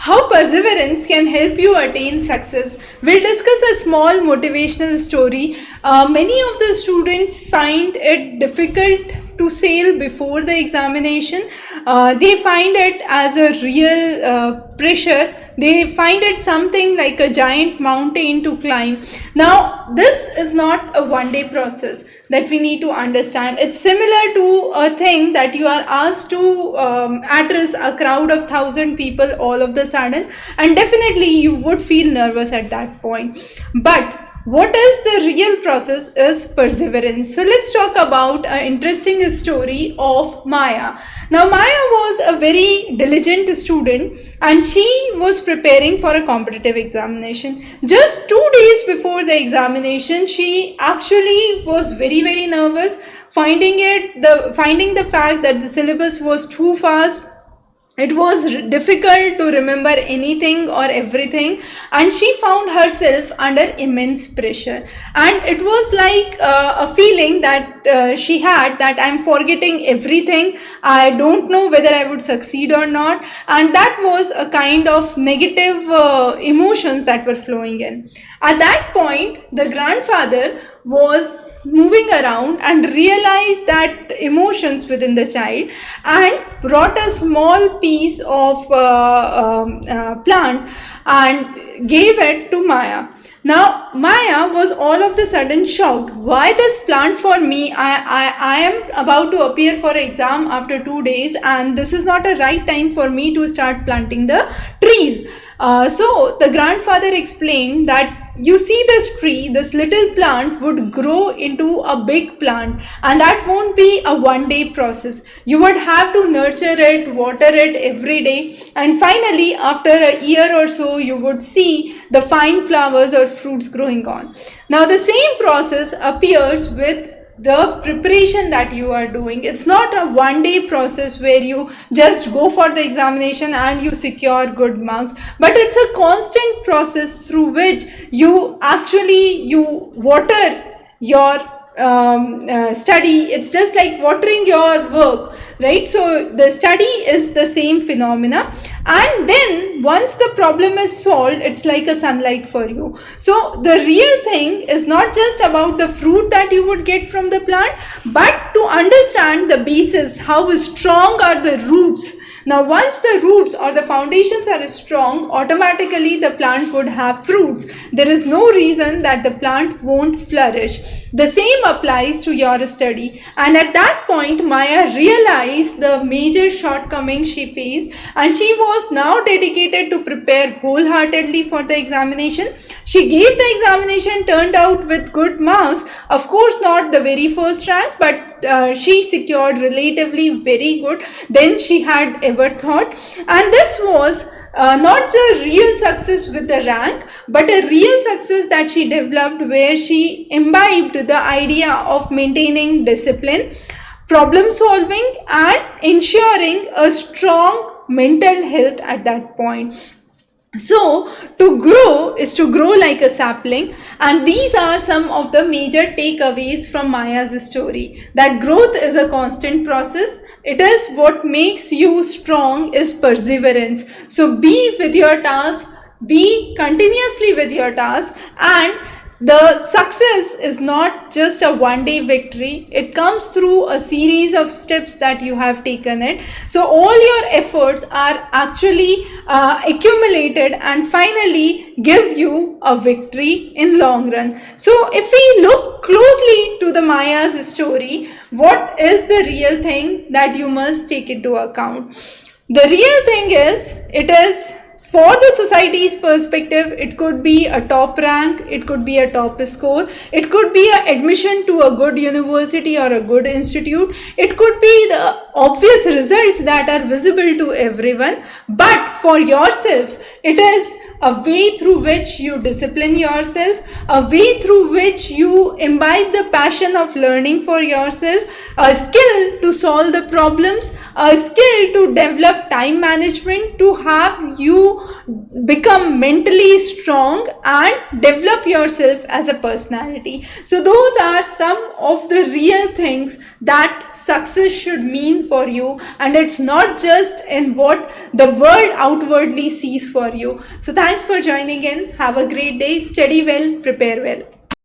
How perseverance can help you attain success. We'll discuss a small motivational story. Many of the students find it difficult to sail before the examination. They find it as a real pressure. They find it something like a giant mountain to climb. Now, this is not a one day process that we need to understand. It's similar to a thing that you are asked to address a crowd of 1,000 people all of the sudden, and definitely you would feel nervous at that point. But what is the real process is perseverance. So let's talk about an interesting story of Maya. Now, Maya was a very diligent student and she was preparing for a competitive examination. Just 2 days before the examination, she actually was very nervous, finding the fact that the syllabus was too fast. It was difficult to remember anything or everything, and she found herself under immense pressure. And it was like a feeling that she had, that I'm forgetting everything. I don't know whether I would succeed or not. And that was a kind of negative emotions that were flowing in. At that point, the grandfather was moving around and realized that emotions within the child, and brought a small piece of plant and gave it to Maya. Now Maya was all of the sudden shocked. Why this plant for me? I am about to appear for exam after 2 days, and this is not a right time for me to start planting the trees. So the grandfather explained that, you see, this tree, this little plant would grow into a big plant, and that won't be a one day process. You would have to nurture it, water it every day, and finally after a year or so you would see the fine flowers or fruits growing on. Now the same process appears with the preparation that you are doing. It's not a one day process where you just go for the examination and you secure good marks, but it's a constant process through which you water your study. It's just like watering your work, right? So the study is the same phenomena, and then once the problem is solved, it's like a sunlight for you. So the real thing is not just about the fruit that you would get from the plant, but to understand the basis, how strong are the roots. Now once the roots or the foundations are strong, automatically the plant would have fruits. There is no reason that the plant won't flourish. The same applies to your study. And at that point, Maya realized the major shortcomings she faced, and she was now dedicated to prepare wholeheartedly for the examination. She gave the examination, turned out with good marks. Of course, not the very first rank, but she secured relatively very good than she had ever thought. And this was not a real success with the rank, but a real success that she developed, where she imbibed the idea of maintaining discipline, problem solving, and ensuring a strong mental health at that point. So to grow is to grow like a sapling, and these are some of the major takeaways from Maya's story. That growth is a constant process. It is what makes you strong is perseverance. So be with your task, be continuously with your task, and the success is not just a one day victory. It comes through a series of steps that you have taken it. So all your efforts are actually accumulated and finally give you a victory in long run. So if we look closely to the Maya's story, what is the real thing that you must take into account? The real thing is, it is for the society's perspective. It could be a top rank, it could be a top score, it could be an admission to a good university or a good institute, it could be the obvious results that are visible to everyone. But for yourself, it is a way through which you discipline yourself, a way through which you imbibe the passion of learning for yourself, a skill to solve the problems, a skill to develop time management, to have you become mentally strong and develop yourself as a personality. So those are some of the real things that success should mean for you, and it's not just in what the world outwardly sees for you. So thanks for joining in. Have a great day. Study well, prepare well.